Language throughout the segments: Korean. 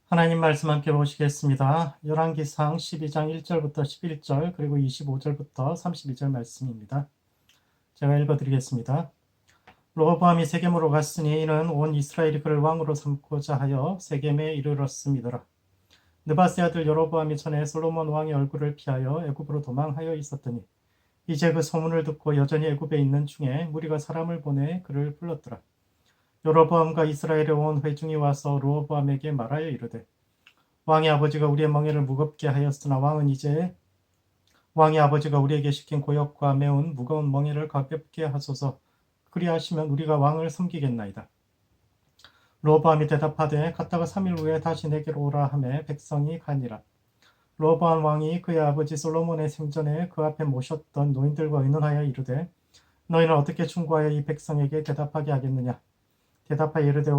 하나님 말씀 함께 보시겠습니다. 열왕기상 12장 1절부터 11절 그리고 25절부터 32절 말씀입니다. 제가 읽어드리겠습니다. 로보암이 세겜으로 갔으니 이는 온 이스라엘이 그를 왕으로 삼고자 하여 세겜에 이르렀음이더라. 느바세 아들 여로보암이 전에 솔로몬 왕의 얼굴을 피하여 애굽으로 도망하여 있었더니 이제 그 소문을 듣고 여전히 애굽에 있는 중에 무리가 사람을 보내 그를 불렀더라. 여로보암과 이스라엘의 온 회중이 와서 로보암에게 말하여 이르되 왕의 아버지가 우리의 멍에를 무겁게 하였으나 왕의 아버지가 우리에게 시킨 고역과 매운 무거운 멍에를 가볍게 하소서. 그리하시면 우리가 왕을 섬기겠나이다. 로보암이 대답하되 갔다가 3일 후에 다시 내게로 오라 하매 백성이 가니라. 로보암 왕이 그의 아버지 솔로몬의 생전에 그 앞에 모셨던 노인들과 의논하여 이르되 너희는 어떻게 충고하여 이 백성에게 대답하게 하겠느냐. 대답하여 이르되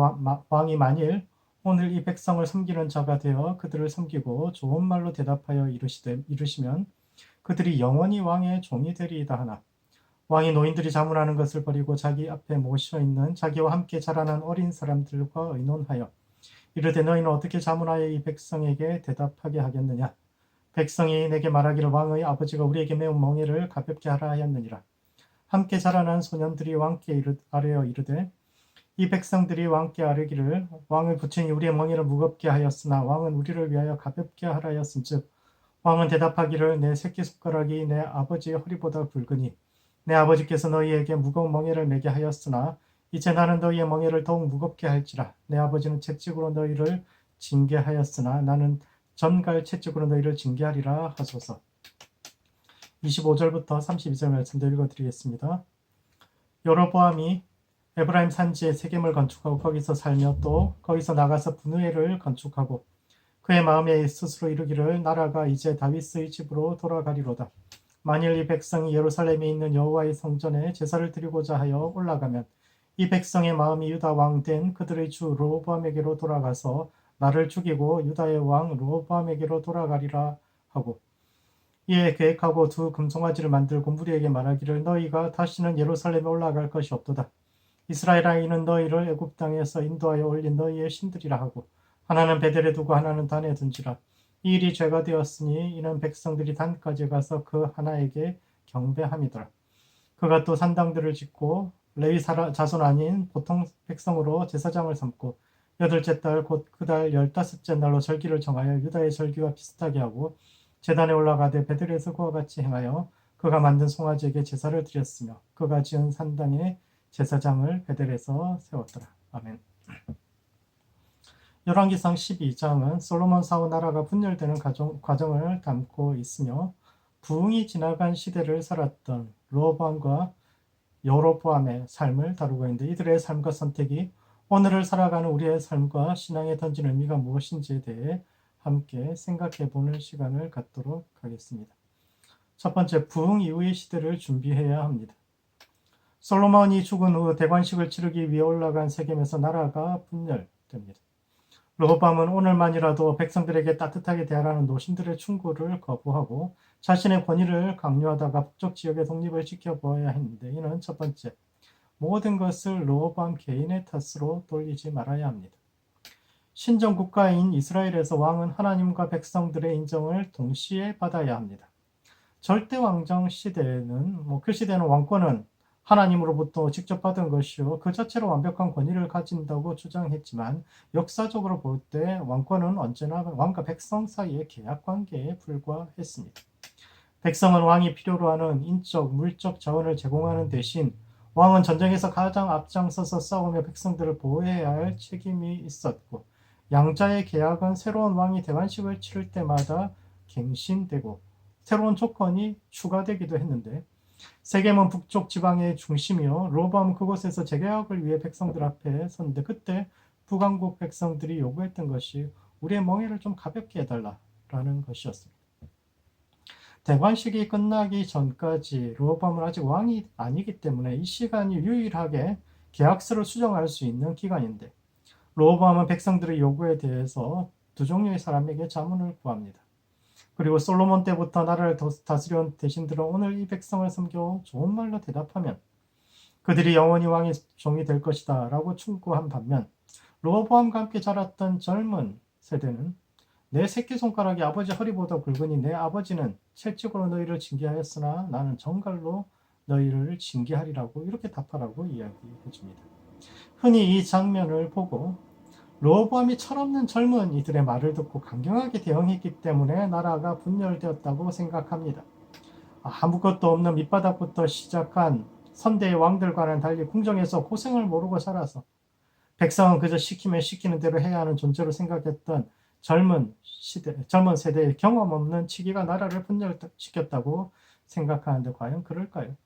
왕이 만일 오늘 이 백성을 섬기는 자가 되어 그들을 섬기고 좋은 말로 대답하여 이르시면 그들이 영원히 왕의 종이 되리이다 하나 왕이 노인들이 자문하는 것을 버리고 자기 앞에 모셔 있는 자기와 함께 자라난 어린 사람들과 의논하여 이르되 너희는 어떻게 자문하여 이 백성에게 대답하게 하겠느냐. 백성이 내게 말하기를 왕의 아버지가 우리에게 매운 멍에를 가볍게 하라 하였느니라. 함께 자라난 소년들이 왕께 아뢰어 이르되 이 백성들이 왕께 아뢰기를 왕의 부친이 우리의 멍에를 무겁게 하였으나 왕은 우리를 위하여 가볍게 하라 하였은즉 왕은 대답하기를 내 새끼손가락이 내 아버지의 허리보다 굵으니 내 아버지께서 너희에게 무거운 멍에를 매게 하였으나 이제 나는 너희의 멍에를 더욱 무겁게 할지라. 내 아버지는 채찍으로 너희를 징계하였으나 나는 전갈 채찍으로 너희를 징계하리라 하소서. 25절부터 32절 말씀도 읽어드리겠습니다. 여로보암이 에브라임 산지에 세겜을 건축하고 거기서 살며 또 거기서 나가서 분우엘을 건축하고 그의 마음에 스스로 이르기를 나라가 이제 다윗의 집으로 돌아가리로다. 만일 이 백성이 예루살렘에 있는 여호와의 성전에 제사를 드리고자 하여 올라가면 이 백성의 마음이 유다 왕 된 그들의 주 르호보암에게로 돌아가서 나를 죽이고 유다의 왕 르호보암에게로 돌아가리라 하고 이에 계획하고 두 금송아지를 만들고 무리에게 말하기를 너희가 다시는 예루살렘에 올라갈 것이 없도다. 이스라엘 아이는 너희를 애굽 땅에서 인도하여 올린 너희의 신들이라 하고 하나는 베델에 두고 하나는 단에 둔지라. 이 일이 죄가 되었으니 이는 백성들이 단까지 가서 그 하나에게 경배함이더라. 그가 또 산당들을 짓고 레위 자손 아닌 보통 백성으로 제사장을 삼고 여덟째 달 곧 그 달 15째 날로 절기를 정하여 유다의 절기와 비슷하게 하고 제단에 올라가되 베델에서 그와 같이 행하여 그가 만든 송아지에게 제사를 드렸으며 그가 지은 산당에 제사장을 베델에서 세웠더라. 아멘. 열왕기상 12장은 솔로몬 사후 나라가 분열되는 과정을 담고 있으며 부흥이 지나간 시대를 살았던 르호보암과 여로보암의 삶을 다루고 있는데 이들의 삶과 선택이 오늘을 살아가는 우리의 삶과 신앙에 던진 의미가 무엇인지에 대해 함께 생각해 보는 시간을 갖도록 하겠습니다. 첫 번째, 부흥 이후의 시대를 준비해야 합니다. 솔로몬이 죽은 후 대관식을 치르기 위해 올라간 세겜에서 나라가 분열됩니다. 르호보암은 오늘만이라도 백성들에게 따뜻하게 대하라는 노신들의 충고를 거부하고 자신의 권위를 강요하다가 북쪽 지역의 독립을 지켜보아야 했는데 이는 첫 번째, 모든 것을 르호보암 개인의 탓으로 돌리지 말아야 합니다. 신정 국가인 이스라엘에서 왕은 하나님과 백성들의 인정을 동시에 받아야 합니다. 절대 왕정 시대는 그 시대는 왕권은 하나님으로부터 직접 받은 것이요 그 자체로 완벽한 권위를 가진다고 주장했지만 역사적으로 볼 때 왕권은 언제나 왕과 백성 사이의 계약 관계에 불과했습니다. 백성은 왕이 필요로 하는 인적, 물적 자원을 제공하는 대신 왕은 전쟁에서 가장 앞장서서 싸우며 백성들을 보호해야 할 책임이 있었고 양자의 계약은 새로운 왕이 대관식을 치를 때마다 갱신되고 새로운 조건이 추가되기도 했는데 세겜은 북쪽 지방의 중심이요 르호보암은 그곳에서 재개혁을 위해 백성들 앞에 섰는데 그때 북왕국 백성들이 요구했던 것이 우리의 멍에를 좀 가볍게 해달라라는 것이었습니다. 대관식이 끝나기 전까지 르호보암은 아직 왕이 아니기 때문에 이 시간이 유일하게 계약서를 수정할 수 있는 기간인데 르호보암은 백성들의 요구에 대해서 두 종류의 사람에게 자문을 구합니다. 그리고 솔로몬 때부터 나라를 다스려온 대신들은 오늘 이 백성을 섬겨 좋은 말로 대답하면 그들이 영원히 왕의 종이 될 것이다 라고 충고한 반면 르호보암과 함께 자랐던 젊은 세대는 내 새끼손가락이 아버지 허리보다 굵으니 내 아버지는 채찍으로 너희를 징계하였으나 나는 정갈로 너희를 징계하리라고 이렇게 답하라고 이야기해 줍니다. 흔히 이 장면을 보고 르호보암이 철없는 젊은 이들의 말을 듣고 강경하게 대응했기 때문에 나라가 분열되었다고 생각합니다. 아무것도 없는 밑바닥부터 시작한 선대의 왕들과는 달리 궁정에서 고생을 모르고 살아서 백성은 그저 시키면 시키는 대로 해야 하는 존재로 생각했던 젊은 세대의 경험 없는 치기가 나라를 분열시켰다고 생각하는데 과연 그럴까요?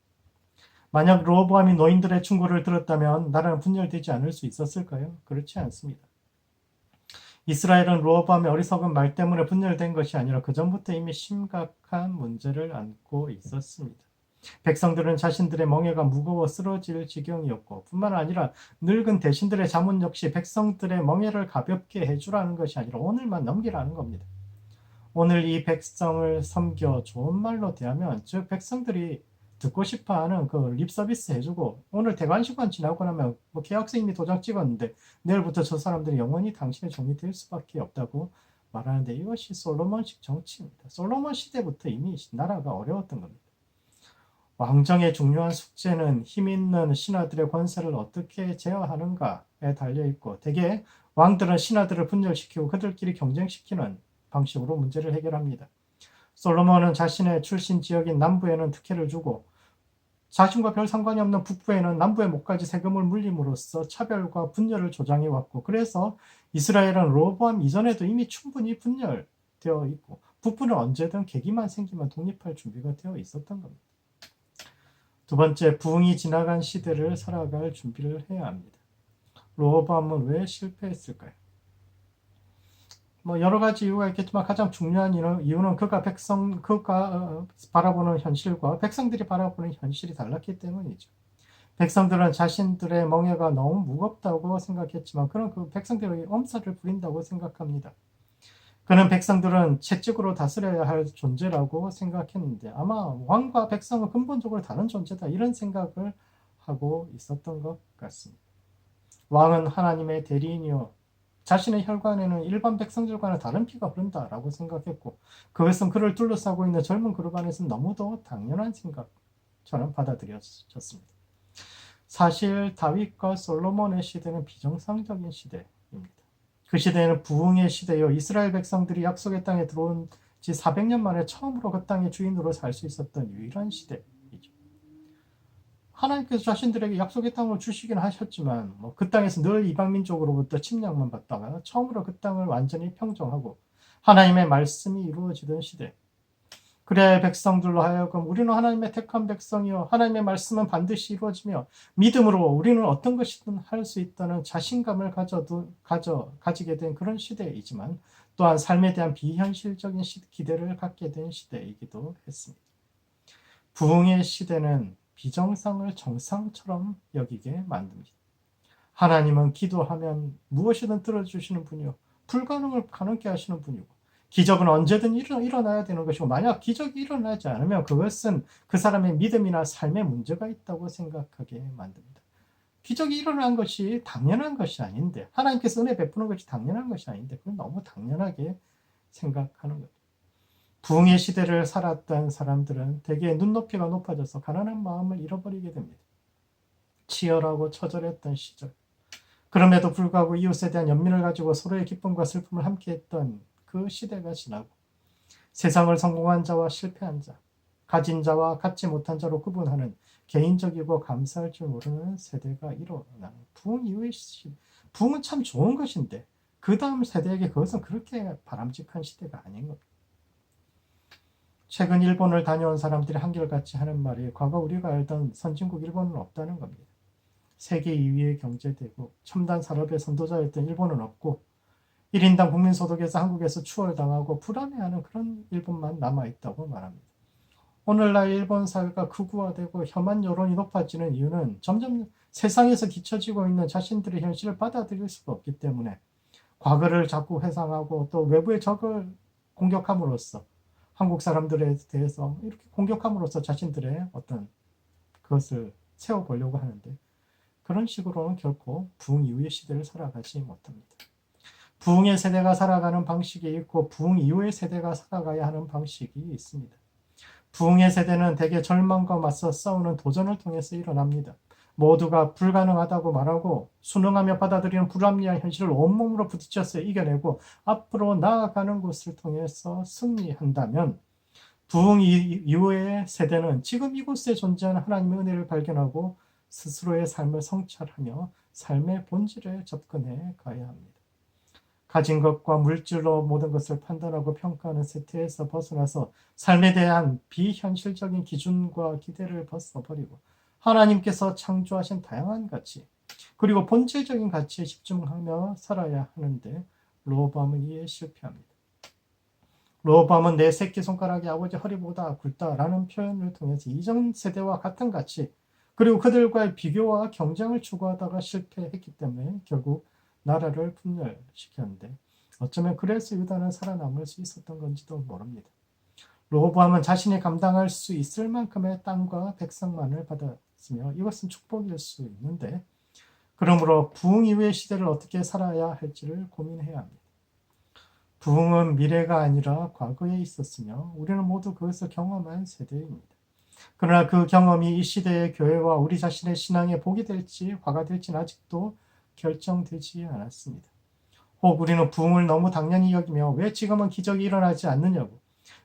만약 르호보암이 노인들의 충고를 들었다면 나라는 분열되지 않을 수 있었을까요? 그렇지 않습니다. 이스라엘은 르호보암의 어리석은 말 때문에 분열된 것이 아니라 그 전부터 이미 심각한 문제를 안고 있었습니다. 백성들은 자신들의 멍에가 무거워 쓰러질 지경이었고 뿐만 아니라 늙은 대신들의 자문 역시 백성들의 멍에를 가볍게 해주라는 것이 아니라 오늘만 넘기라는 겁니다. 오늘 이 백성을 섬겨 좋은 말로 대하면 즉 백성들이 듣고 싶어하는 그 립서비스 해주고 오늘 대관식관 지나고 나면 뭐 계약서 이미 도장 찍었는데 내일부터 저 사람들이 영원히 당신의 종이 될 수밖에 없다고 말하는데 이것이 솔로몬식 정치입니다. 솔로몬 시대부터 이미 나라가 어려웠던 겁니다. 왕정의 중요한 숙제는 힘 있는 신하들의 권세를 어떻게 제어하는가에 달려있고 대개 왕들은 신하들을 분열시키고 그들끼리 경쟁시키는 방식으로 문제를 해결합니다. 솔로몬은 자신의 출신 지역인 남부에는 특혜를 주고 자신과 별 상관이 없는 북부에는 남부의 목까지 세금을 물림으로써 차별과 분열을 조장해왔고 그래서 이스라엘은 르호보암 이전에도 이미 충분히 분열되어 있고 북부는 언제든 계기만 생기면 독립할 준비가 되어 있었던 겁니다. 두 번째, 부흥이 지나간 시대를 살아갈 준비를 해야 합니다. 르호보암은 왜 실패했을까요? 여러 가지 이유가 있겠지만 가장 중요한 이유는 그가 바라보는 현실과 백성들이 바라보는 현실이 달랐기 때문이죠. 백성들은 자신들의 멍에가 너무 무겁다고 생각했지만 그는 그 백성들에게 엄살을 부린다고 생각합니다. 그는 백성들은 채찍으로 다스려야 할 존재라고 생각했는데 아마 왕과 백성은 근본적으로 다른 존재다 이런 생각을 하고 있었던 것 같습니다. 왕은 하나님의 대리인이요 자신의 혈관에는 일반 백성들과는 다른 피가 흐른다라고 생각했고 그것은 그를 둘러싸고 있는 젊은 그룹 안에서는 너무도 당연한 생각처럼 받아들여졌습니다. 사실 다윗과 솔로몬의 시대는 비정상적인 시대입니다. 그 시대에는 부흥의 시대요. 이스라엘 백성들이 약속의 땅에 들어온 지 400년 만에 처음으로 그 땅의 주인으로 살 수 있었던 유일한 시대이죠. 하나님께서 자신들에게 약속의 땅을 주시긴 하셨지만 그 땅에서 늘 이방민족으로부터 침략만 받다가 처음으로 그 땅을 완전히 평정하고 하나님의 말씀이 이루어지던 시대. 그래 백성들로 하여금 우리는 하나님의 택한 백성이요 하나님의 말씀은 반드시 이루어지며 믿음으로 우리는 어떤 것이든 할 수 있다는 자신감을 가지게 된 그런 시대이지만 또한 삶에 대한 비현실적인 기대를 갖게 된 시대이기도 했습니다. 부흥의 시대는 비정상을 정상처럼 여기게 만듭니다. 하나님은 기도하면 무엇이든 들어주시는 분이요 불가능을 가능케 하시는 분이고 기적은 언제든 일어나야 되는 것이고 만약 기적이 일어나지 않으면 그것은 그 사람의 믿음이나 삶에 문제가 있다고 생각하게 만듭니다. 기적이 일어난 것이 당연한 것이 아닌데 하나님께서 은혜 베푸는 것이 당연한 것이 아닌데 그건 너무 당연하게 생각하는 거죠. 부흥의 시대를 살았던 사람들은 대개 눈높이가 높아져서 가난한 마음을 잃어버리게 됩니다. 치열하고 처절했던 시절 그럼에도 불구하고 이웃에 대한 연민을 가지고 서로의 기쁨과 슬픔을 함께했던 그 시대가 지나고 세상을 성공한 자와 실패한 자, 가진 자와 갖지 못한 자로 구분하는 개인적이고 감사할 줄 모르는 세대가 일어나는 부흥 이후의 시대. 부흥은 참 좋은 것인데 그 다음 세대에게 그것은 그렇게 바람직한 시대가 아닌 겁니다. 최근 일본을 다녀온 사람들이 한결같이 하는 말이 과거 우리가 알던 선진국 일본은 없다는 겁니다. 세계 2위의 경제대국, 첨단 산업의 선도자였던 일본은 없고 1인당 국민소득에서 한국에서 추월당하고 불안해하는 그런 일본만 남아있다고 말합니다. 오늘날 일본 사회가 극우화되고 혐한 여론이 높아지는 이유는 점점 세상에서 뒤처지고 있는 자신들의 현실을 받아들일 수가 없기 때문에 과거를 자꾸 회상하고 또 외부의 적을 공격함으로써 한국 사람들에 대해서 이렇게 공격함으로써 자신들의 어떤 그것을 세워보려고 하는데 그런 식으로는 결코 부흥 이후의 시대를 살아가지 못합니다. 부흥의 세대가 살아가는 방식이 있고 부흥 이후의 세대가 살아가야 하는 방식이 있습니다. 부흥의 세대는 대개 절망과 맞서 싸우는 도전을 통해서 일어납니다. 모두가 불가능하다고 말하고 순응하며 받아들이는 불합리한 현실을 온몸으로 부딪혀서 이겨내고 앞으로 나아가는 것을 통해서 승리한다면 부흥 이후의 세대는 지금 이곳에 존재하는 하나님의 은혜를 발견하고 스스로의 삶을 성찰하며 삶의 본질에 접근해 가야 합니다. 가진 것과 물질로 모든 것을 판단하고 평가하는 세태에서 벗어나서 삶에 대한 비현실적인 기준과 기대를 벗어버리고 하나님께서 창조하신 다양한 가치 그리고 본질적인 가치에 집중하며 살아야 하는데 르호보암은 이에 실패합니다. 르호보암은 내 새끼손가락이 아버지 허리보다 굵다라는 표현을 통해서 이전 세대와 같은 가치 그리고 그들과의 비교와 경쟁을 추구하다가 실패했기 때문에 결국 나라를 분열시켰는데 어쩌면 그래서 유다는 살아남을 수 있었던 건지도 모릅니다. 르호보암은 자신이 감당할 수 있을 만큼의 땅과 백성만을 받았으며 이것은 축복일 수 있는데 그러므로 부흥 이후의 시대를 어떻게 살아야 할지를 고민해야 합니다. 부흥은 미래가 아니라 과거에 있었으며 우리는 모두 그것을 경험한 세대입니다. 그러나 그 경험이 이 시대의 교회와 우리 자신의 신앙에 복이 될지 화가 될지는 아직도 결정되지 않았습니다. 혹 우리는 부흥을 너무 당연히 여기며 왜 지금은 기적이 일어나지 않느냐고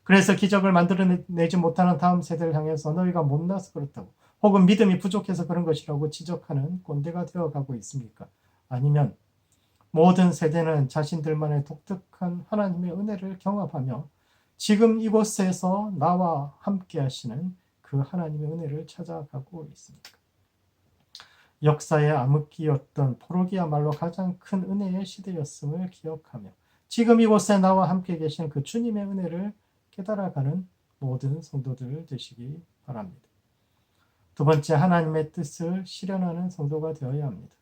그래서 기적을 만들어내지 못하는 다음 세대를 향해서 너희가 못나서 그렇다고 혹은 믿음이 부족해서 그런 것이라고 지적하는 꼰대가 되어가고 있습니까? 아니면 모든 세대는 자신들만의 독특한 하나님의 은혜를 경험하며 지금 이곳에서 나와 함께 하시는 그 하나님의 은혜를 찾아가고 있습니까? 역사의 암흑기였던 포로기야말로 가장 큰 은혜의 시대였음을 기억하며 지금 이곳에 나와 함께 계신 그 주님의 은혜를 깨달아가는 모든 성도들 되시기 바랍니다. 두 번째, 하나님의 뜻을 실현하는 성도가 되어야 합니다.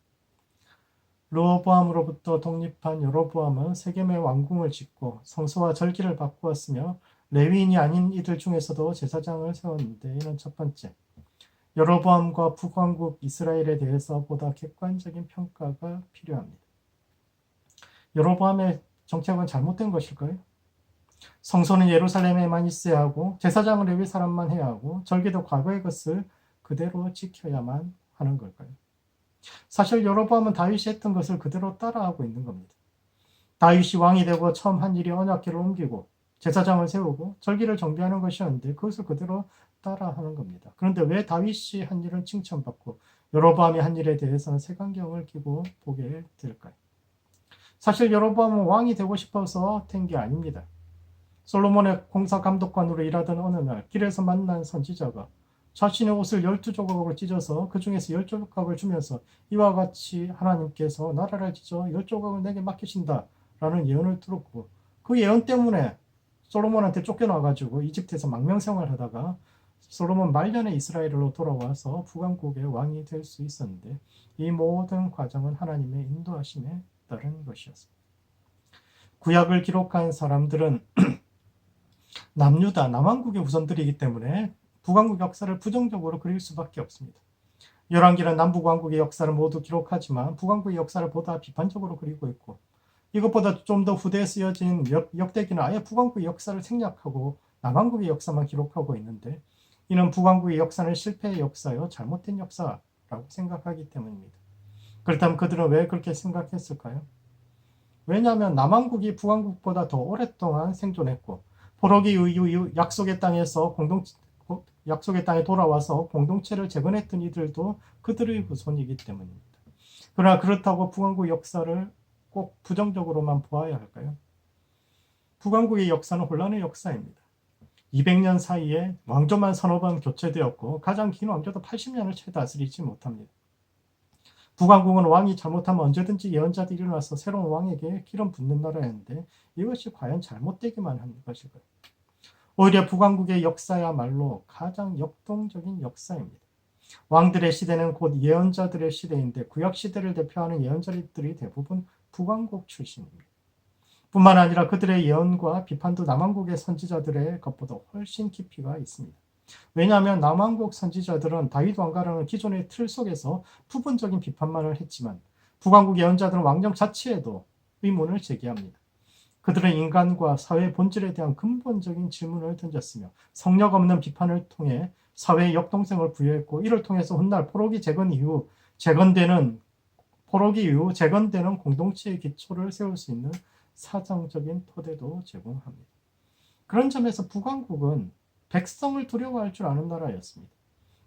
르호보암으로부터 독립한 여로보암은 세겜의 왕궁을 짓고 성소와 절기를 바꾸었으며 레위인이 아닌 이들 중에서도 제사장을 세웠는데 이는 첫 번째, 여로보암과 북왕국 이스라엘에 대해서 보다 객관적인 평가가 필요합니다. 여로보암의 정책은 잘못된 것일까요? 성소는 예루살렘에만 있어야 하고 제사장은 레위 사람만 해야 하고 절기도 과거의 것을 그대로 지켜야만 하는 걸까요? 사실 여로보암은 다윗이 했던 것을 그대로 따라하고 있는 겁니다. 다윗이 왕이 되고 처음 한 일이 언약궤를 옮기고 제사장을 세우고 절기를 정비하는 것이었는데 그것을 그대로 따라하는 겁니다. 그런데 왜 다윗이 한 일은 칭찬받고 여로보암이 한 일에 대해서는 색안경을 끼고 보게 될까요? 사실 여로보암은 왕이 되고 싶어서 된 게 아닙니다. 솔로몬의 공사감독관으로 일하던 어느 날 길에서 만난 선지자가 자신의 옷을 12조각으로 찢어서 그 중에서 10조각을 주면서 이와 같이 하나님께서 나라를 찢어 10조각을 내게 맡기신다 라는 예언을 들었고 그 예언 때문에 솔로몬한테 쫓겨나가지고 이집트에서 망명생활을 하다가 솔로몬 말년에 이스라엘로 돌아와서 북왕국의 왕이 될 수 있었는데 이 모든 과정은 하나님의 인도하심에 따른 것이었습니다. 구약을 기록한 사람들은 남유다, 남왕국의 후손들이기 때문에 북왕국 역사를 부정적으로 그릴 수밖에 없습니다. 열왕기는 남북왕국의 역사를 모두 기록하지만 북왕국의 역사를 보다 비판적으로 그리고 있고 이것보다 좀 더 후대에 쓰여진 역대기는 아예 북왕국의 역사를 생략하고 남왕국의 역사만 기록하고 있는데 이는 북왕국의 역사는 실패의 역사요 잘못된 역사라고 생각하기 때문입니다. 그렇다면 그들은 왜 그렇게 생각했을까요? 왜냐하면 남왕국이 북왕국보다 더 오랫동안 생존했고 포로기 이후 약속의 땅에 돌아와서 공동체를 재건했던 이들도 그들의 후손이기 때문입니다. 그러나 그렇다고 북왕국 역사를 꼭 부정적으로만 보아야 할까요? 북왕국의 역사는 혼란의 역사입니다. 200년 사이에 왕조만 서너 번 교체되었고 가장 긴 왕조도 80년을 채 다스리지 못합니다. 북왕국은 왕이 잘못하면 언제든지 예언자들이 일어나서 새로운 왕에게 기름 붓는 나라였는데 이것이 과연 잘못되기만 한 것일까요? 오히려 북왕국의 역사야말로 가장 역동적인 역사입니다. 왕들의 시대는 곧 예언자들의 시대인데 구약 시대를 대표하는 예언자들이 대부분 북왕국 출신입니다. 뿐만 아니라 그들의 예언과 비판도 남왕국의 선지자들의 것보다 훨씬 깊이가 있습니다. 왜냐하면 남왕국 선지자들은 다윗 왕가라는 기존의 틀 속에서 부분적인 비판만을 했지만 북왕국 예언자들은 왕정 자체에도 의문을 제기합니다. 그들은 인간과 사회의 본질에 대한 근본적인 질문을 던졌으며 성역 없는 비판을 통해 사회의 역동성을 부여했고, 이를 통해서 훗날 포로기 이후 재건되는 공동체의 기초를 세울 수 있는 사상적인 토대도 제공합니다. 그런 점에서 북왕국은 백성을 두려워할 줄 아는 나라였습니다.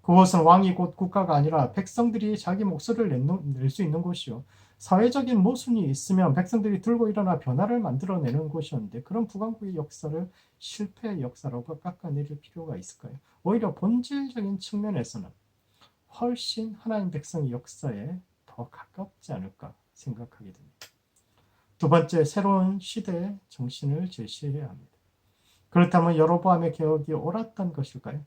그것은 왕이 곧 국가가 아니라 백성들이 자기 목소리를 낼 수 있는 곳이요, 사회적인 모순이 있으면 백성들이 들고 일어나 변화를 만들어내는 곳이었는데, 그런 북왕국의 역사를 실패의 역사라고 깎아내릴 필요가 있을까요? 오히려 본질적인 측면에서는 훨씬 하나님 백성의 역사에 더 가깝지 않을까 생각하게 됩니다. 두 번째, 새로운 시대의 정신을 제시해야 합니다. 그렇다면 여로보암의 개혁이 옳았던 것일까요?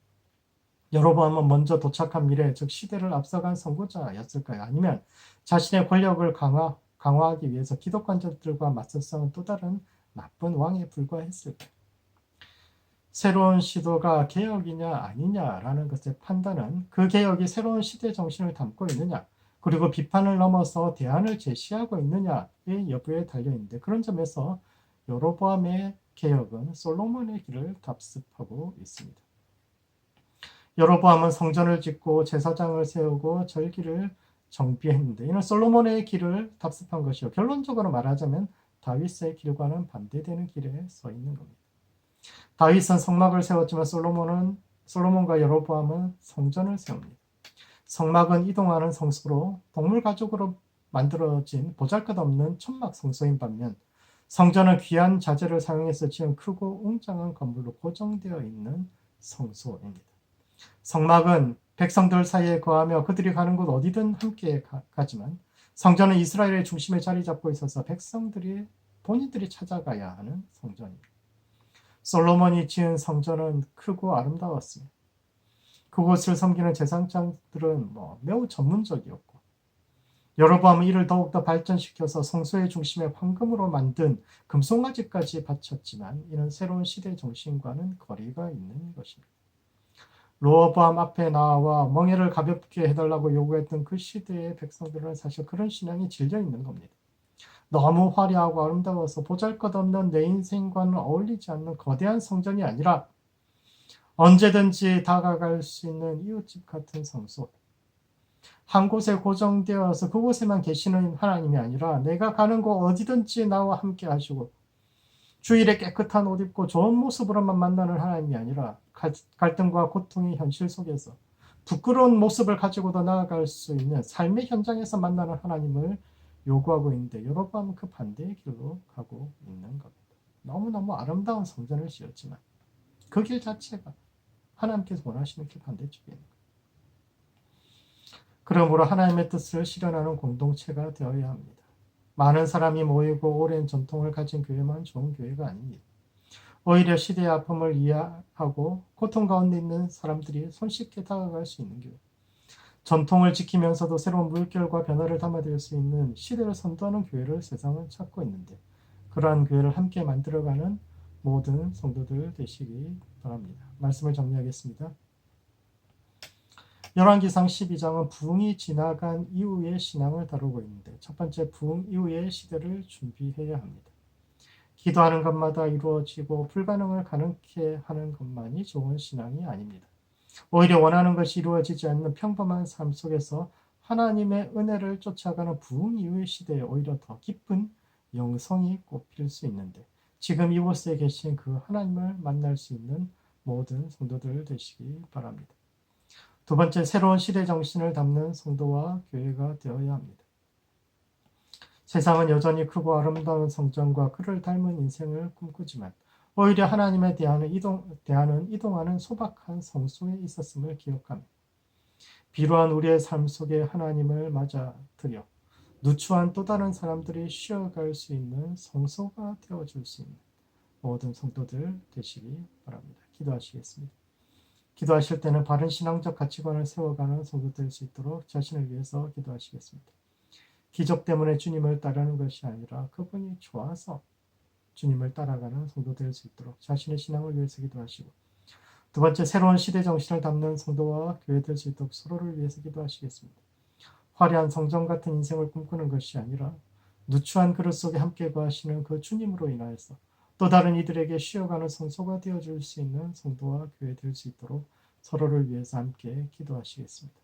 여로보암은 먼저 도착한 미래, 즉 시대를 앞서간 선구자였을까요? 아니면 자신의 권력을 강화하기 위해서 기득권자들과 맞서 싸운 또 다른 나쁜 왕에 불과했을까요? 새로운 시도가 개혁이냐 아니냐라는 것의 판단은 그 개혁이 새로운 시대 정신을 담고 있느냐, 그리고 비판을 넘어서 대안을 제시하고 있느냐의 여부에 달려있는데, 그런 점에서 여로보암의 개혁은 솔로몬의 길을 답습하고 있습니다. 여로보암은 성전을 짓고 제사장을 세우고 절기를 정비했는데, 이는 솔로몬의 길을 답습한 것이요, 결론적으로 말하자면 다윗의 길과는 반대되는 길에 서 있는 겁니다. 다윗은 성막을 세웠지만 솔로몬과 여로보암은 성전을 세웁니다. 성막은 이동하는 성소로, 동물 가죽으로 만들어진 보잘것없는 천막 성소인 반면, 성전은 귀한 자재를 사용해서 지은 크고 웅장한 건물로 고정되어 있는 성소입니다. 성막은 백성들 사이에 거하며 그들이 가는 곳 어디든 함께 가지만, 성전은 이스라엘의 중심에 자리 잡고 있어서 본인들이 찾아가야 하는 성전입니다. 솔로몬이 지은 성전은 크고 아름다웠습니다. 그곳을 섬기는 제사장들은 매우 전문적이었고, 여로보암은 이를 더욱더 발전시켜서 성소의 중심에 황금으로 만든 금송아지까지 바쳤지만, 이는 새로운 시대 정신과는 거리가 있는 것입니다. 로보암 앞에 나와 멍에를 가볍게 해달라고 요구했던 그 시대의 백성들은 사실 그런 신앙이 질려 있는 겁니다. 너무 화려하고 아름다워서 보잘것없는 내 인생과는 어울리지 않는 거대한 성전이 아니라 언제든지 다가갈 수 있는 이웃집 같은 성소, 한 곳에 고정되어서 그곳에만 계시는 하나님이 아니라 내가 가는 곳 어디든지 나와 함께 하시고, 주일에 깨끗한 옷 입고 좋은 모습으로만 만나는 하나님이 아니라 갈등과 고통의 현실 속에서 부끄러운 모습을 가지고도 나아갈 수 있는 삶의 현장에서 만나는 하나님을 요구하고 있는데, 여로보암은 그 반대의 길로 가고 있는 겁니다. 너무너무 아름다운 성전을 지었지만 그 길 자체가 하나님께서 원하시는 길 반대쪽에 있는 거예요. 그러므로 하나님의 뜻을 실현하는 공동체가 되어야 합니다. 많은 사람이 모이고 오랜 전통을 가진 교회만 좋은 교회가 아닙니다. 오히려 시대의 아픔을 이해하고 고통 가운데 있는 사람들이 손쉽게 다가갈 수 있는 교회, 전통을 지키면서도 새로운 물결과 변화를 담아낼 수 있는 시대를 선도하는 교회를 세상은 찾고 있는데, 그러한 교회를 함께 만들어가는 모든 성도들 되시기 바랍니다. 말씀을 정리하겠습니다. 열왕기상 12장은 부흥이 지나간 이후의 신앙을 다루고 있는데, 첫 번째, 부흥 이후의 시대를 준비해야 합니다. 기도하는 것마다 이루어지고 불가능을 가능케 하는 것만이 좋은 신앙이 아닙니다. 오히려 원하는 것이 이루어지지 않는 평범한 삶 속에서 하나님의 은혜를 쫓아가는 부흥 이후의 시대에 오히려 더 깊은 영성이 꼽힐 수 있는데, 지금 이곳에 계신 그 하나님을 만날 수 있는 모든 성도들 되시기 바랍니다. 두 번째, 새로운 시대 정신을 담는 성도와 교회가 되어야 합니다. 세상은 여전히 크고 아름다운 성전과 그를 닮은 인생을 꿈꾸지만, 오히려 하나님에 대하는 이동하는 소박한 성소에 있었음을 기억합니다. 비루한 우리의 삶 속에 하나님을 맞아들여 누추한 또 다른 사람들이 쉬어갈 수 있는 성소가 되어줄 수 있는 모든 성도들 되시기 바랍니다. 기도하시겠습니다. 기도하실 때는 바른 신앙적 가치관을 세워가는 성도 될 수 있도록 자신을 위해서 기도하시겠습니다. 기적 때문에 주님을 따르는 것이 아니라 그분이 좋아서 주님을 따라가는 성도 될 수 있도록 자신의 신앙을 위해서 기도하시고, 두 번째, 새로운 시대 정신을 담는 성도와 교회 될 수 있도록 서로를 위해서 기도하시겠습니다. 화려한 성전 같은 인생을 꿈꾸는 것이 아니라 누추한 그릇 속에 함께 거하시는 그 주님으로 인하여서 또 다른 이들에게 쉬어가는 성소가 되어줄 수 있는 성도와 교회 될 수 있도록 서로를 위해서 함께 기도하시겠습니다.